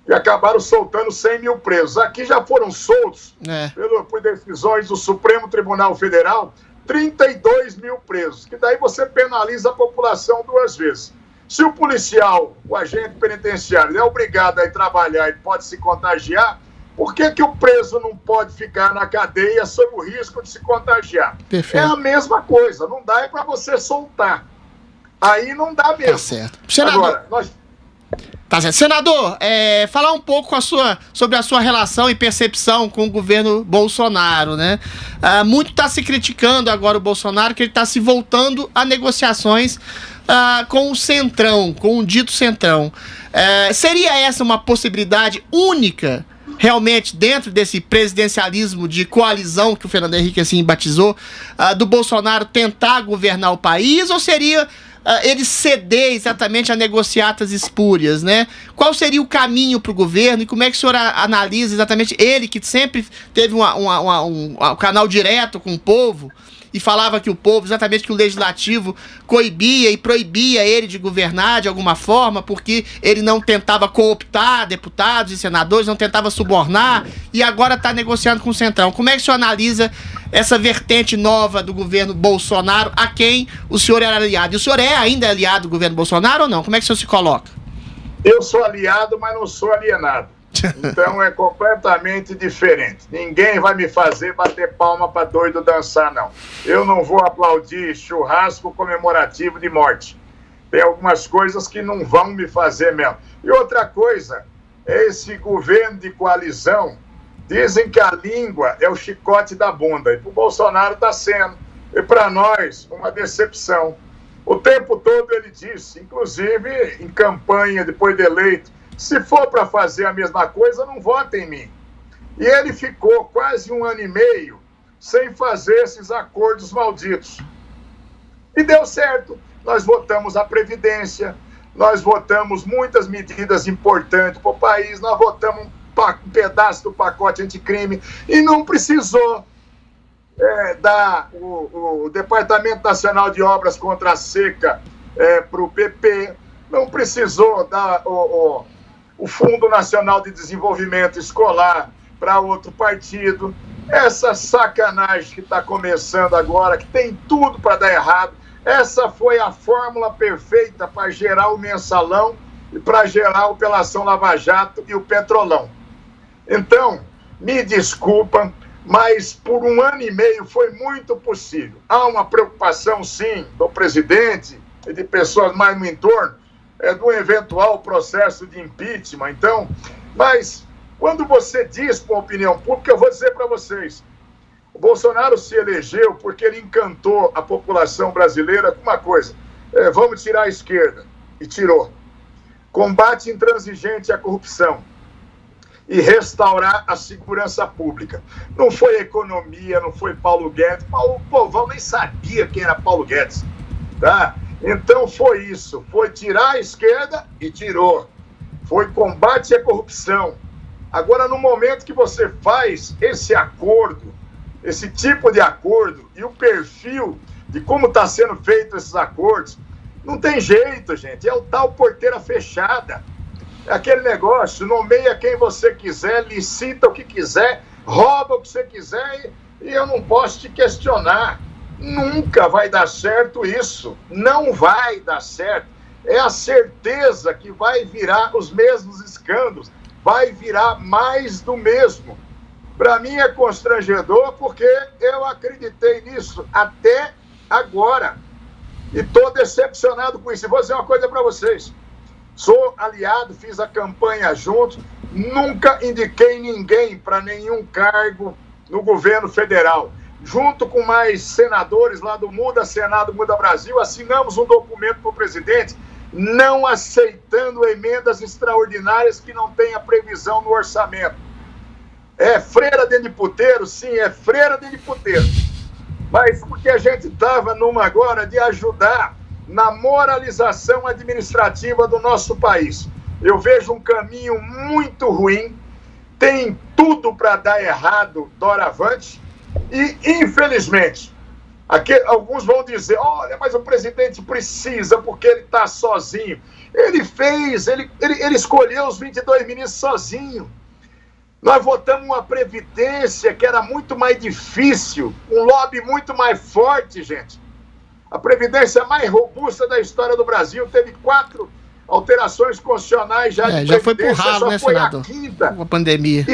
[SPEAKER 2] que acabaram soltando 100 mil presos. Aqui já foram soltos, por decisões do Supremo Tribunal Federal, 32 mil presos, que daí você penaliza a população 2 vezes. Se o policial, o agente penitenciário, é obrigado a ir trabalhar e pode se contagiar, por que o preso não pode ficar na cadeia sob o risco de se contagiar? Perfeito. É a mesma coisa, não dá para você soltar. Aí não dá mesmo. Tá certo.
[SPEAKER 3] Senador, agora, tá certo. Senador, falar um pouco sobre a sua relação e percepção com o governo Bolsonaro, né? Muito está se criticando agora o Bolsonaro, que ele está se voltando a negociações com o Centrão, com o dito Centrão. Seria essa uma possibilidade única, realmente, dentro desse presidencialismo de coalizão que o Fernando Henrique assim batizou, do Bolsonaro tentar governar o país, ou seria ele ceder exatamente a negociatas espúrias, né? Qual seria o caminho para o governo e como é que o senhor analisa exatamente ele, que sempre teve um canal direto com o povo e falava que o povo, exatamente que o legislativo coibia e proibia ele de governar de alguma forma, porque ele não tentava cooptar deputados e senadores, não tentava subornar, e agora está negociando com o Centrão. Como é que o senhor analisa essa vertente nova do governo Bolsonaro, a quem o senhor era aliado? E o senhor é ainda aliado do governo Bolsonaro ou não? Como é que o senhor se coloca?
[SPEAKER 2] Eu sou aliado, mas não sou alienado. Então é completamente diferente. Ninguém vai me fazer bater palma para doido dançar, não. Eu não vou aplaudir churrasco comemorativo de morte. Tem algumas coisas que não vão me fazer mesmo. E outra coisa, esse governo de coalizão, dizem que a língua é o chicote da bunda. E para o Bolsonaro está sendo. E para nós, uma decepção. O tempo todo ele disse, inclusive em campanha, depois de eleito, se for para fazer a mesma coisa, não votem em mim. E ele ficou quase 1 ano e meio sem fazer esses acordos malditos. E deu certo. Nós votamos a Previdência, nós votamos muitas medidas importantes para o país, nós votamos um pedaço do pacote anticrime e não precisou dar o Departamento Nacional de Obras contra a Seca para o PP, não precisou dar o Fundo Nacional de Desenvolvimento Escolar para outro partido. Essa sacanagem que está começando agora, que tem tudo para dar errado, essa foi a fórmula perfeita para gerar o Mensalão e para gerar a Operação Lava Jato e o Petrolão. Então, me desculpa, mas por 1 ano e meio foi muito possível. Há uma preocupação, sim, do presidente e de pessoas mais no entorno, do eventual processo de impeachment. Então, mas quando você diz para a opinião pública, eu vou dizer para vocês, o Bolsonaro se elegeu porque ele encantou a população brasileira com uma coisa, vamos tirar a esquerda, e tirou. Combate intransigente à corrupção e restaurar a segurança pública. Não foi economia, não foi Paulo Guedes, o povão nem sabia quem era Paulo Guedes, tá? Então foi isso, foi tirar a esquerda e tirou. Foi combate à corrupção. Agora, no momento que você faz esse acordo, esse tipo de acordo e o perfil de como está sendo feito esses acordos, não tem jeito, gente. É o tal porteira fechada. É aquele negócio, nomeia quem você quiser, licita o que quiser, rouba o que você quiser e eu não posso te questionar. Nunca vai dar certo isso. Não vai dar certo. É a certeza que vai virar os mesmos escândalos. Vai virar mais do mesmo. Para mim é constrangedor porque eu acreditei nisso até agora. E estou decepcionado com isso. E vou dizer uma coisa para vocês. Sou aliado, fiz a campanha junto. Nunca indiquei ninguém para nenhum cargo no governo federal. Junto com mais senadores lá do Muda Senado, Muda Brasil, assinamos um documento para o presidente não aceitando emendas extraordinárias que não tenha previsão no orçamento. É freira dentro de puteiro? Sim, é freira dentro de puteiro. Mas porque a gente estava numa agora de ajudar na moralização administrativa do nosso país. Eu vejo um caminho muito ruim, tem tudo para dar errado doravante, e, infelizmente, alguns vão dizer, olha, mas o presidente precisa porque ele está sozinho. Ele escolheu os 22 ministros sozinho. Nós votamos uma Previdência que era muito mais difícil, um lobby muito mais forte, gente. A Previdência mais robusta da história do Brasil teve 4 alterações constitucionais já de
[SPEAKER 3] já foi pro
[SPEAKER 2] Previdência,
[SPEAKER 3] ralo, né,
[SPEAKER 2] foi
[SPEAKER 3] senador?
[SPEAKER 2] a quinta.
[SPEAKER 3] Com a pandemia.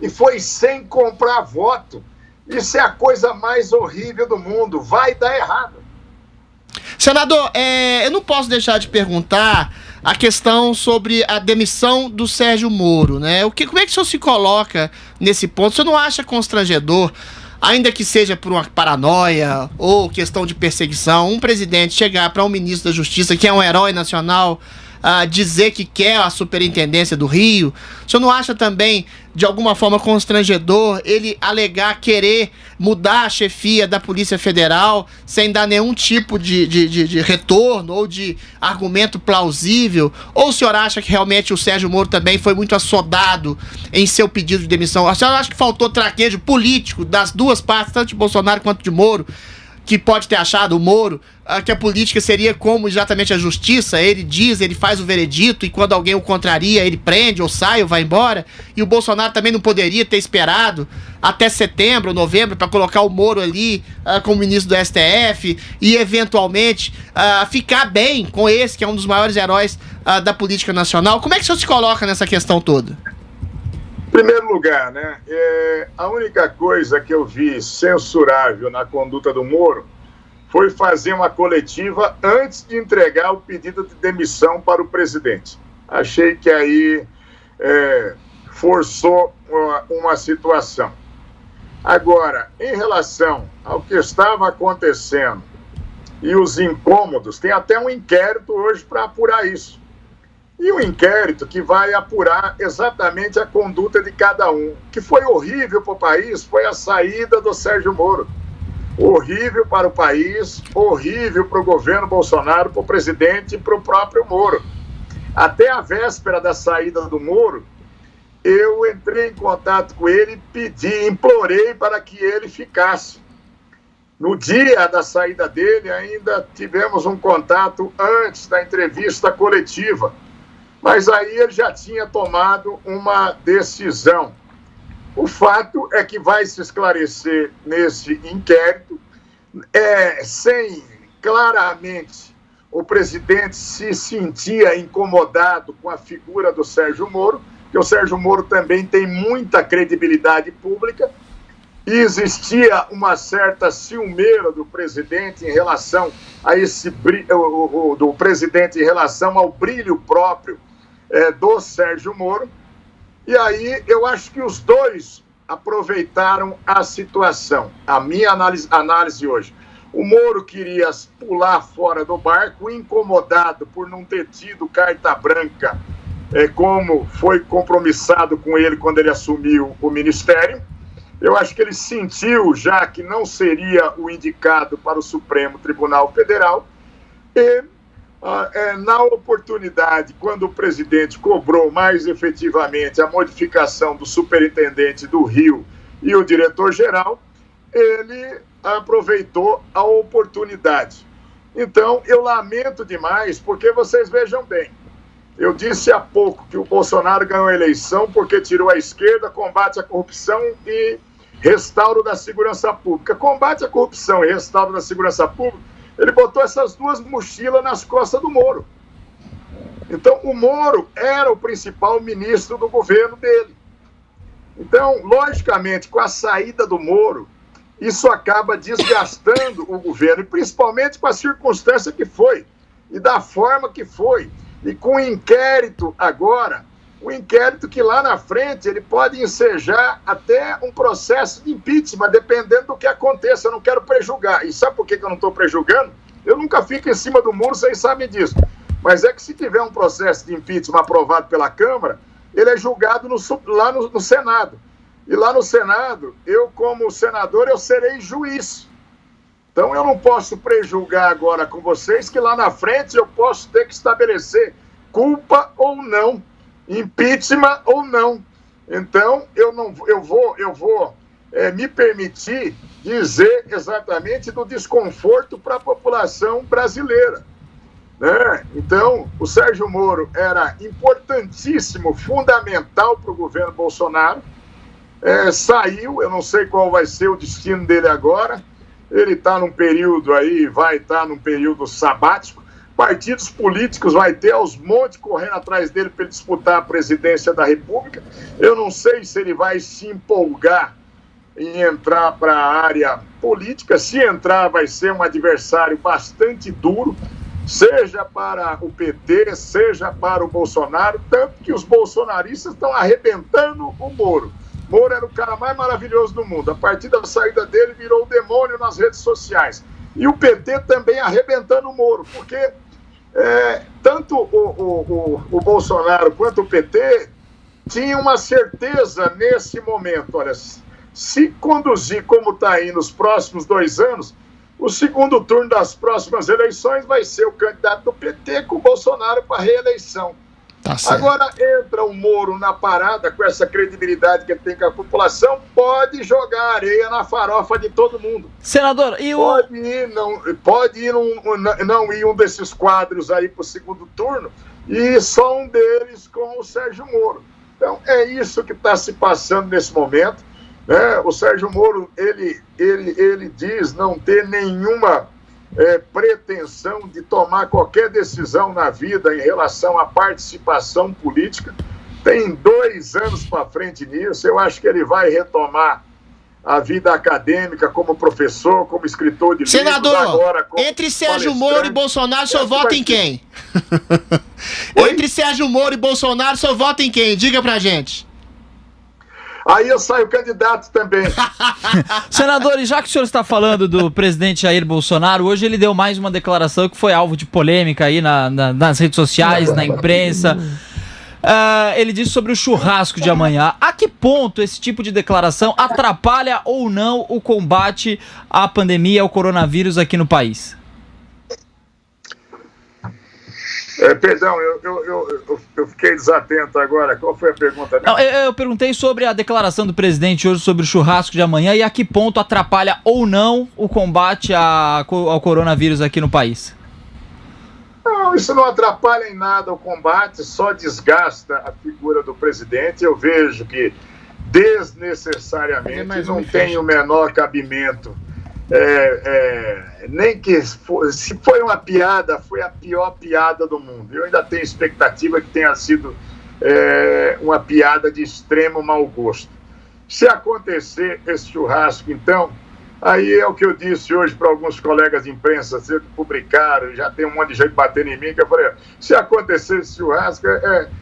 [SPEAKER 2] E foi sem comprar voto. Isso é a coisa mais horrível do mundo. Vai dar errado.
[SPEAKER 3] Senador, eu não posso deixar de perguntar a questão sobre a demissão do Sérgio Moro, né? Como é que o senhor se coloca nesse ponto? O senhor não acha constrangedor, ainda que seja por uma paranoia ou questão de perseguição, um presidente chegar para um ministro da Justiça, que é um herói nacional, dizer que quer a superintendência do Rio? O senhor não acha também, de alguma forma, constrangedor ele alegar querer mudar a chefia da Polícia Federal sem dar nenhum tipo de retorno ou de argumento plausível? Ou o senhor acha que realmente o Sérgio Moro também foi muito assodado em seu pedido de demissão? O senhor acha que faltou traquejo político das duas partes, tanto de Bolsonaro quanto de Moro, que pode ter achado, o Moro, que a política seria como exatamente a justiça? Ele diz, ele faz o veredito e quando alguém o contraria, ele prende ou sai ou vai embora? E o Bolsonaro também não poderia ter esperado até setembro, novembro, para colocar o Moro ali como ministro do STF e eventualmente ficar bem com esse que é um dos maiores heróis da política nacional? Como é que o senhor se coloca nessa questão toda?
[SPEAKER 2] Em primeiro lugar, né, a única coisa que eu vi censurável na conduta do Moro foi fazer uma coletiva antes de entregar o pedido de demissão para o presidente. Achei que aí forçou uma situação. Agora, em relação ao que estava acontecendo e os incômodos, tem até um inquérito hoje para apurar isso. E um inquérito que vai apurar exatamente a conduta de cada um. O que foi horrível para o país foi a saída do Sérgio Moro. Horrível para o país, horrível para o governo Bolsonaro, para o presidente e para o próprio Moro. Até a véspera da saída do Moro, eu entrei em contato com ele, implorei para que ele ficasse. No dia da saída dele, ainda tivemos um contato antes da entrevista coletiva. Mas aí ele já tinha tomado uma decisão. O fato é que vai se esclarecer nesse inquérito, sem claramente o presidente se sentia incomodado com a figura do Sérgio Moro, que o Sérgio Moro também tem muita credibilidade pública, e existia uma certa ciumeira do presidente em relação a do presidente em relação ao brilho próprio do Sérgio Moro. E aí eu acho que os dois aproveitaram a situação. A minha análise hoje. O Moro queria pular fora do barco, incomodado por não ter tido carta branca, como foi compromissado com ele quando ele assumiu o ministério. Eu acho que ele sentiu já que não seria o indicado para o Supremo Tribunal Federal e na oportunidade, quando o presidente cobrou mais efetivamente a modificação do superintendente do Rio e o diretor-geral, ele aproveitou a oportunidade. Então, eu lamento demais, porque vocês vejam bem, eu disse há pouco que o Bolsonaro ganhou a eleição porque tirou a esquerda, combate à corrupção e restauro da segurança pública. Combate à corrupção e restauro da segurança pública, ele botou essas duas mochilas nas costas do Moro. Então, o Moro era o principal ministro do governo dele. Então, logicamente, com a saída do Moro, isso acaba desgastando o governo, e principalmente com a circunstância que foi, e da forma que foi. E com o inquérito agora, o inquérito que lá na frente ele pode ensejar até um processo de impeachment, dependendo do que aconteça. Eu não quero prejulgar. E sabe por que eu não estou prejulgando? Eu nunca fico em cima do muro, vocês sabem disso. Mas é que se tiver um processo de impeachment aprovado pela Câmara, ele é julgado lá no Senado. E lá no Senado, eu como senador, eu serei juiz. Então eu não posso prejulgar agora com vocês que lá na frente eu posso ter que estabelecer culpa ou não, impeachment ou não. Então eu vou me permitir dizer exatamente do desconforto para a população brasileira, né? Então o Sérgio Moro era importantíssimo, fundamental para o governo Bolsonaro, saiu, eu não sei qual vai ser o destino dele agora. Ele está num período aí, vai estar num período sabático. Partidos políticos vai ter aos montes correndo atrás dele para ele disputar a presidência da República. Eu não sei se ele vai se empolgar em entrar para a área política. Se entrar, vai ser um adversário bastante duro, seja para o PT, seja para o Bolsonaro, tanto que os bolsonaristas estão arrebentando o Moro. Moro era o cara mais maravilhoso do mundo. A partir da saída dele, virou o demônio nas redes sociais. E o PT também arrebentando o Moro, porque tanto o Bolsonaro quanto o PT tinham uma certeza nesse momento. Olha, se conduzir como está aí nos próximos 2 anos, o segundo turno das próximas eleições vai ser o candidato do PT com o Bolsonaro para a reeleição.
[SPEAKER 3] Tá certo.
[SPEAKER 2] Agora entra o Moro na parada com essa credibilidade que ele tem com a população, pode jogar areia na farofa de todo mundo.
[SPEAKER 1] Senador, e o...
[SPEAKER 2] Pode ir não ir um desses quadros aí para o segundo turno e só um deles com o Sérgio Moro. Então é isso que está se passando nesse momento. O Sérgio Moro, ele diz não ter nenhuma pretensão de tomar qualquer decisão na vida em relação à participação política. Tem 2 anos para frente nisso. Eu acho que ele vai retomar a vida acadêmica como professor, como escritor de livros.
[SPEAKER 3] Senador,
[SPEAKER 2] agora como
[SPEAKER 3] entre Sérgio Moro e Bolsonaro, o senhor vota em quem? Entre Sérgio Moro e Bolsonaro, o senhor vota em quem? Diga pra gente.
[SPEAKER 2] Aí eu saio candidato também.
[SPEAKER 1] Senador, e já que o senhor está falando do presidente Jair Bolsonaro, hoje ele deu mais uma declaração que foi alvo de polêmica aí nas redes sociais, na imprensa. Ele disse sobre o churrasco de amanhã. A que ponto esse tipo de declaração atrapalha ou não o combate à pandemia, ao coronavírus aqui no país?
[SPEAKER 2] Perdão, eu fiquei desatento agora. Qual foi a pergunta?
[SPEAKER 1] Não, eu perguntei sobre a declaração do presidente hoje sobre o churrasco de amanhã e a que ponto atrapalha ou não o combate ao coronavírus aqui no país.
[SPEAKER 2] Não, isso não atrapalha em nada o combate, só desgasta a figura do presidente. Eu vejo que desnecessariamente não tem o menor cabimento. Nem que se foi uma piada, foi a pior piada do mundo. Eu ainda tenho expectativa que tenha sido uma piada de extremo mau gosto. Se acontecer esse churrasco, então, aí é o que eu disse hoje para alguns colegas de imprensa que publicaram, já tem um monte de gente batendo em mim, que eu falei, se acontecer esse churrasco,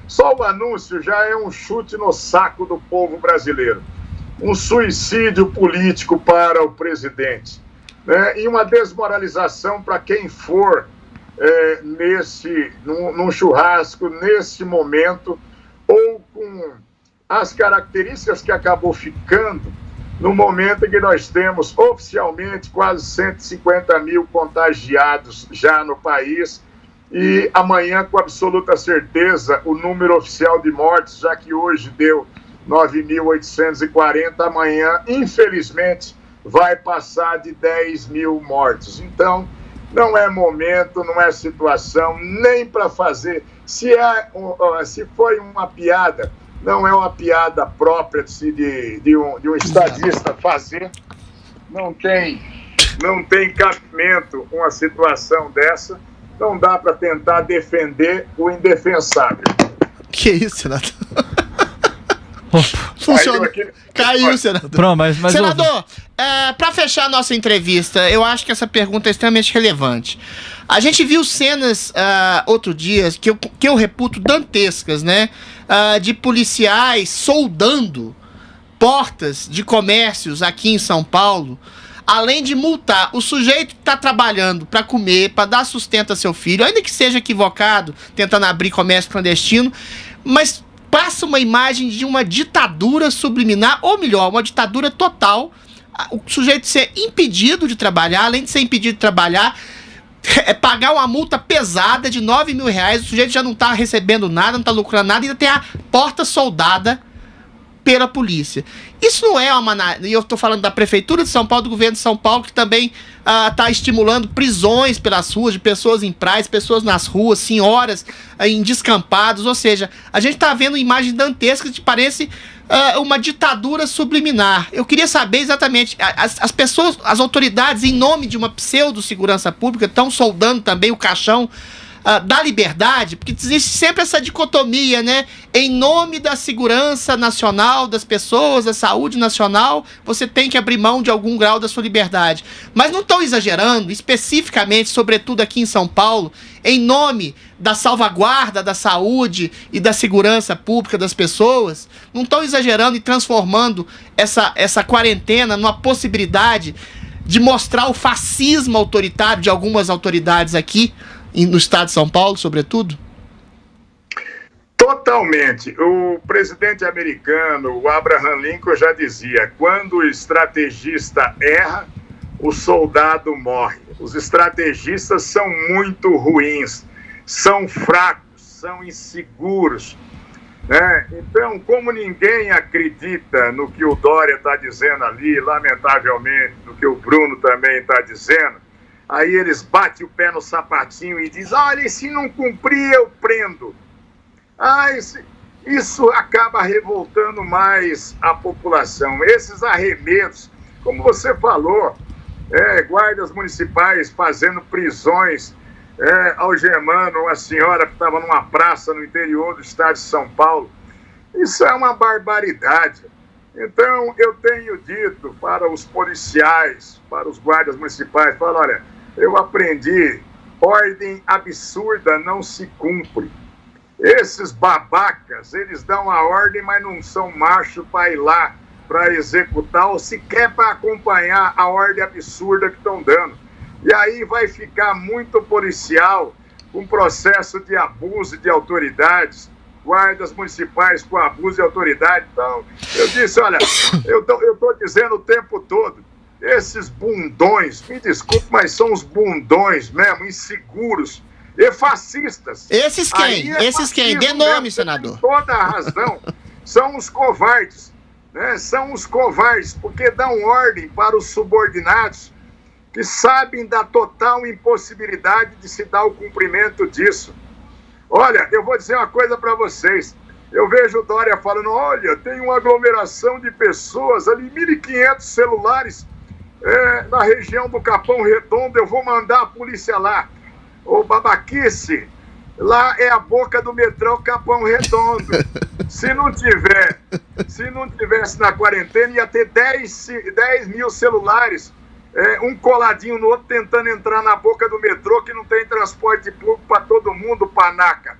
[SPEAKER 2] só o anúncio já é um chute no saco do povo brasileiro. Um suicídio político para o presidente, né? E uma desmoralização para quem for num churrasco, nesse momento, ou com as características que acabou ficando no momento em que nós temos oficialmente quase 150 mil contagiados já no país e amanhã, com absoluta certeza, o número oficial de mortes, já que hoje deu 9.840, amanhã, infelizmente, vai passar de 10 mil mortos. Então, não é momento, não é situação, nem para fazer. Se foi uma piada, não é uma piada própria de um estadista fazer. Não tem cabimento uma situação dessa. Não dá para tentar defender o indefensável.
[SPEAKER 3] Que isso, senador? Funciona. Caiu, senador.
[SPEAKER 1] Pronto, mas
[SPEAKER 3] senador, para fechar a nossa entrevista, eu acho que essa pergunta é extremamente relevante. A gente viu cenas outro dia que eu reputo dantescas, né? De policiais soldando portas de comércios aqui em São Paulo, além de multar o sujeito que está trabalhando para comer, para dar sustento a seu filho, ainda que seja equivocado, tentando abrir comércio clandestino, mas passa uma imagem de uma ditadura subliminar, ou melhor, uma ditadura total. O sujeito ser impedido de trabalhar, além de ser impedido de trabalhar, pagar uma multa pesada de 9 mil reais, o sujeito já não está recebendo nada, não está lucrando nada, e ainda tem a porta soldada pela polícia. Isso não é e eu estou falando da Prefeitura de São Paulo, do governo de São Paulo, que também está estimulando prisões pelas ruas, de pessoas em praias, pessoas nas ruas, senhoras em descampados, ou seja, a gente está vendo imagens dantescas que parece uma ditadura subliminar. Eu queria saber exatamente, as pessoas, as autoridades, em nome de uma pseudo-segurança pública, estão soldando também o caixão da liberdade, porque existe sempre essa dicotomia, né? Em nome da segurança nacional das pessoas, da saúde nacional, você tem que abrir mão de algum grau da sua liberdade. Mas não estão exagerando, especificamente, sobretudo aqui em São Paulo, em nome da salvaguarda da saúde e da segurança pública das pessoas, não estão exagerando e transformando essa quarentena numa possibilidade de mostrar o fascismo autoritário de algumas autoridades aqui no estado de São Paulo, sobretudo?
[SPEAKER 2] Totalmente. O presidente americano, o Abraham Lincoln, já dizia: quando o estrategista erra, o soldado morre. Os estrategistas são muito ruins, são fracos, são inseguros, né? Então, como ninguém acredita no que o Dória está dizendo ali, lamentavelmente, no que o Bruno também está dizendo, aí eles batem o pé no sapatinho e dizem: olha, se não cumprir, eu prendo. Isso acaba revoltando mais a população. Esses arremedos, como você falou, guardas municipais fazendo prisões, algemando uma senhora que estava numa praça no interior do estado de São Paulo. Isso é uma barbaridade. Então, eu tenho dito para os policiais, para os guardas municipais, falo: olha, eu aprendi, ordem absurda não se cumpre. Esses babacas, eles dão a ordem, mas não são machos para ir lá, para executar, ou sequer para acompanhar a ordem absurda que estão dando. E aí vai ficar muito policial com processo de abuso de autoridades, guardas municipais com abuso de autoridade. Então, eu disse: olha, eu estou dizendo o tempo todo, esses bundões, me desculpe, mas são os bundões mesmo, inseguros e fascistas.
[SPEAKER 3] Esses quem? Esses quem? Dê nome, senador.
[SPEAKER 2] Tem toda a razão. São os covardes, né? São os covardes, porque dão ordem para os subordinados que sabem da total impossibilidade de se dar o cumprimento disso. Olha, eu vou dizer uma coisa para vocês. Eu vejo o Dória falando: olha, tem uma aglomeração de pessoas ali, 1.500 celulares na região do Capão Redondo, eu vou mandar a polícia lá. Ô, babaquice, lá é a boca do metrô Capão Redondo. Se não tivesse na quarentena, ia ter 10 mil celulares, um coladinho no outro, tentando entrar na boca do metrô, que não tem transporte público para todo mundo, panaca.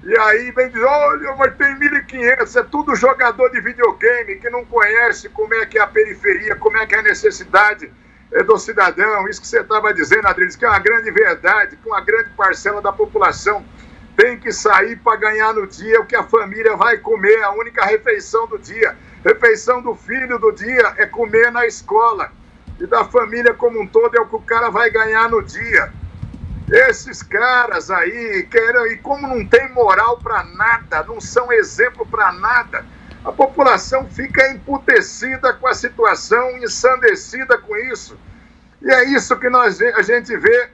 [SPEAKER 2] E aí vem dizer: olha, mas tem 1.500, é tudo jogador de videogame que não conhece como é que é a periferia, como é que é a necessidade do cidadão. Isso que você estava dizendo, Adriles, que é uma grande verdade, que uma grande parcela da população tem que sair para ganhar no dia o que a família vai comer, a única refeição do dia. Refeição do filho do dia é comer na escola, e da família como um todo é o que o cara vai ganhar no dia. Esses caras aí, e como não tem moral para nada, não são exemplo para nada, a população fica emputecida com a situação, ensandecida com isso. E é isso que a gente vê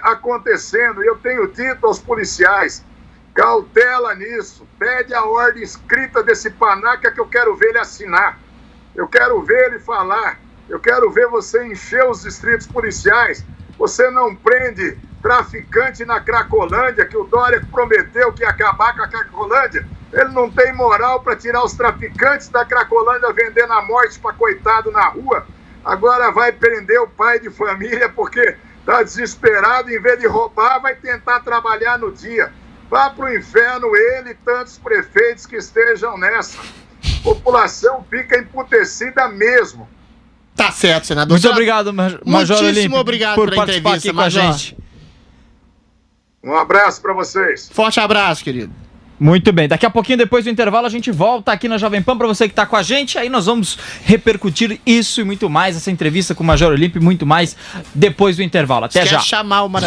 [SPEAKER 2] acontecendo. E eu tenho dito aos policiais: cautela nisso, pede a ordem escrita desse panaca que eu quero ver ele assinar. Eu quero ver ele falar, eu quero ver você encher os distritos policiais. Você não prende traficante na Cracolândia, que o Dória prometeu que ia acabar com a Cracolândia. Ele não tem moral para tirar os traficantes da Cracolândia vendendo a morte para coitado na rua. Agora vai prender o pai de família porque está desesperado, em vez de roubar, vai tentar trabalhar no dia. Vá para o inferno ele e tantos prefeitos que estejam nessa. A população fica emputecida mesmo.
[SPEAKER 3] Tá certo, senador.
[SPEAKER 1] Muito obrigado, Major Olímpio.
[SPEAKER 3] Muitíssimo obrigado
[SPEAKER 1] por
[SPEAKER 3] pela
[SPEAKER 1] participar
[SPEAKER 3] entrevista,
[SPEAKER 1] aqui com a
[SPEAKER 3] Major.
[SPEAKER 1] gente.
[SPEAKER 2] Um abraço para vocês.
[SPEAKER 3] Forte abraço, querido.
[SPEAKER 1] Muito bem, daqui a pouquinho, depois do intervalo, a gente volta aqui na Jovem Pan para você que está com a gente. Aí nós vamos repercutir isso e muito mais, essa entrevista com o Major Olímpio e muito mais depois do intervalo. Até já.
[SPEAKER 3] Quer chamar o